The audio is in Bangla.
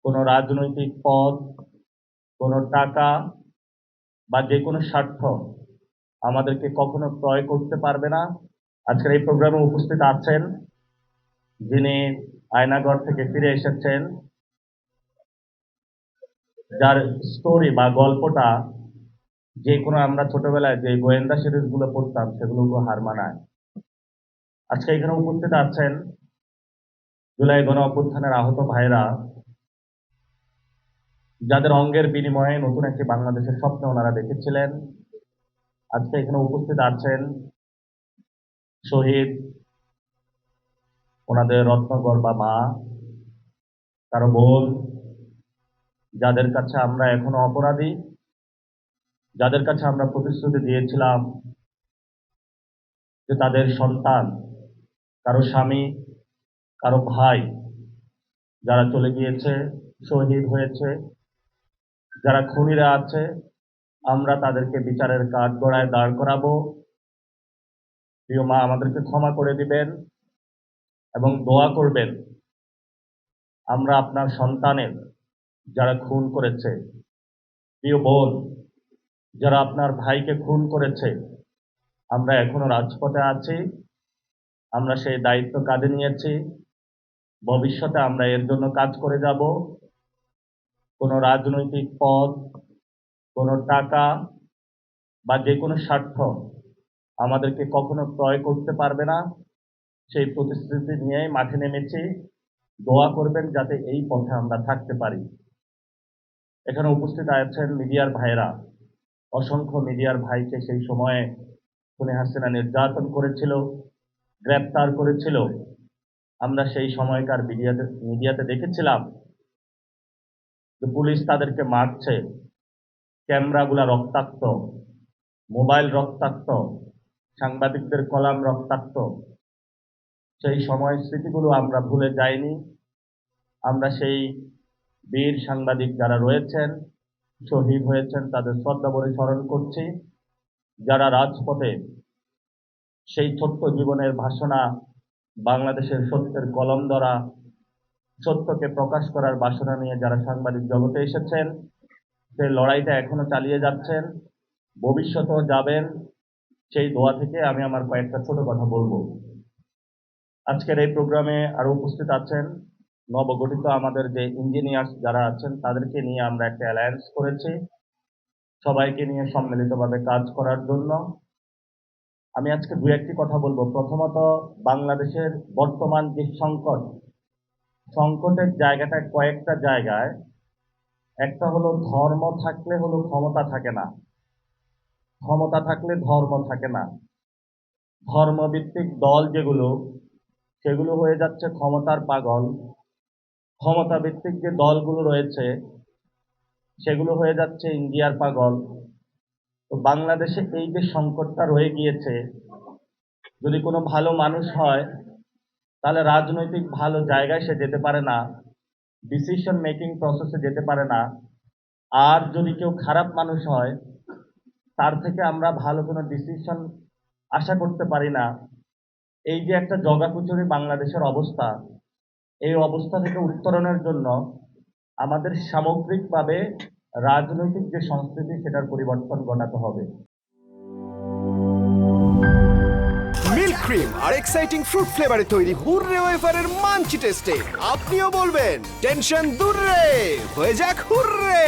কোনো রাজনৈতিক পদ, কোনো টাকা বা যে কোনো স্বার্থ আমাদেরকে কখনো ক্রয় করতে পারবে না। আজকের এই প্রোগ্রামে উপস্থিত আছেন যিনি আয়নাগর থেকে ফিরে এসেছেন, যার স্টোরি বা গল্পটা যে কোনো আমরা ছোটবেলায় যে গোয়েন্দা সিরিজগুলো পড়তাম সেগুলোকে হার মানায়। আজকে এখানে উপস্থিত আছেন জুলাই গণ অভ্যুত্থানের আহত ভাইরা, যাদের অঙ্গের বিনিময়ে নতুন একটি বাংলাদেশের স্বপ্ন ওনারা দেখেছিলেন। আজকে এখানে উপস্থিত আছেন শহীদ, ওনাদের রত্নগর্বা মা, কারো বোন, যাদের কাছে আমরা এখনো অপরাধী, যাদের কাছে আমরা প্রতিশ্রুতি দিয়েছিলাম যে তাদের সন্তান, কারো স্বামী, কারো ভাই যারা চলে গিয়েছে, শহীদ হয়েছে, যারা খুনিরা আছে, আমরা তাদেরকে বিচারের কাঠগড়ায় দাঁড় করাবো। প্রিয় মা, আমাদেরকে ক্ষমা করে দিবেন এবং দোয়া করবেন আমরা আপনার সন্তানের যারা খুন করেছে, প্রিয় বোন যারা আপনার ভাইকে খুন করেছে, আমরা এখনো রাজপথে আছি, আমরা সেই দায়িত্ব কাঁধে নিয়েছি, ভবিষ্যতে আমরা এর জন্য কাজ করে যাব। কোনো রাজনৈতিক পদ, কোনো টাকা বা যে কোনো স্বার্থ আমাদেরকে কখনো ক্রয় করতে পারবে না। সেই প্রতিশ্রুতি নিয়ে মাঠে নেমেছি। দোয়া করবেন যাতে এই পথে আমরা থাকতে পারি। এখানে উপস্থিত আছেন মিডিয়ার ভাইরা, অসংখ্য মিডিয়ার ভাইকে সেই সময়ে খুনি হাসিনা নির্যাতন করেছিল, গ্রেপ্তার করেছিল। আমরা সেই সময়কার মিডিয়াতে দেখেছিলাম যে পুলিশ তাদেরকে মারছে, ক্যামেরাগুলা রক্তাক্ত, মোবাইল রক্তাক্ত, সাংবাদিকদের কলাম রক্তাক্ত। সেই সময়ের স্মৃতিগুলো আমরা ভুলে যাইনি। আমরা সেই বীর সাংবাদিক যারা রয়েছেন, শহীদ হয়েছেন, তাদের শ্রদ্ধাভরে স্মরণ করছি। যারা রাজপথে সেই ছোট্ট জীবনের ভাষণা, বাংলাদেশের সত্যের কলম ধরা, সত্যকে প্রকাশ করার বাসনা নিয়ে যারা সাংবাদিক জগতে এসেছেন, সেই লড়াইটা এখনো চালিয়ে যাচ্ছেন, ভবিষ্যতেও যাবেন। সেই দোয়া থেকে আমি আমার কয়েকটা ছোট কথা বলবো। আজকের এই প্রোগ্রামে আরো উপস্থিত আছেন নবগঠিত আমাদের যে ইঞ্জিনিয়ার্স যারা আছেন, তাদেরকে নিয়ে আমরা একটা অ্যালায়েন্স করেছি সবাইকে নিয়ে সম্মিলিতভাবে কাজ করার জন্য। আমি আজকে দু একটি কথা বলবো। প্রথমত, বাংলাদেশের বর্তমান যে সংকটের জায়গাটা কয়েকটা জায়গায়। একটা হলো ধর্ম থাকলে হলো ক্ষমতা থাকে না, ক্ষমতা থাকলে ধর্ম থাকে না। ধর্মভিত্তিক দল যেগুলো, সেগুলো হয়ে যাচ্ছে ক্ষমতার পাগল। ক্ষমতা ভিত্তিক যে দলগুলো রয়েছে সেগুলো হয়ে যাচ্ছে ইন্ডিয়ার পাগল। তো বাংলাদেশে এই যে সংকটটা রয়ে গিয়েছে, যদি কোনো ভালো মানুষ হয় তাহলে রাজনৈতিক ভালো জায়গায় সে যেতে পারে না, ডিসিশন মেকিং প্রসেসে যেতে পারে না। আর যদি কেউ খারাপ মানুষ হয়, তার থেকে আমরা ভালো কোনো ডিসিশন আশা করতে পারি না। এই যে একটা জগাকুচুরি বাংলাদেশের অবস্থা, এই অবস্থা থেকে উত্তরণের জন্য আমাদের সামগ্রিকভাবে রাজনৈতিক যে সংস্কৃতি, সেটার পরিবর্তন ঘটাতে হবে। মিল্ক ক্রিম আর এক্সাইটিং ফ্রুট ফ্লেভারে তৈরি হুররে ওয়েফারের মাঞ্চি টেস্টে আপনিও বলবেন টেনশন দূর রে, হয়ে যাক হুররে।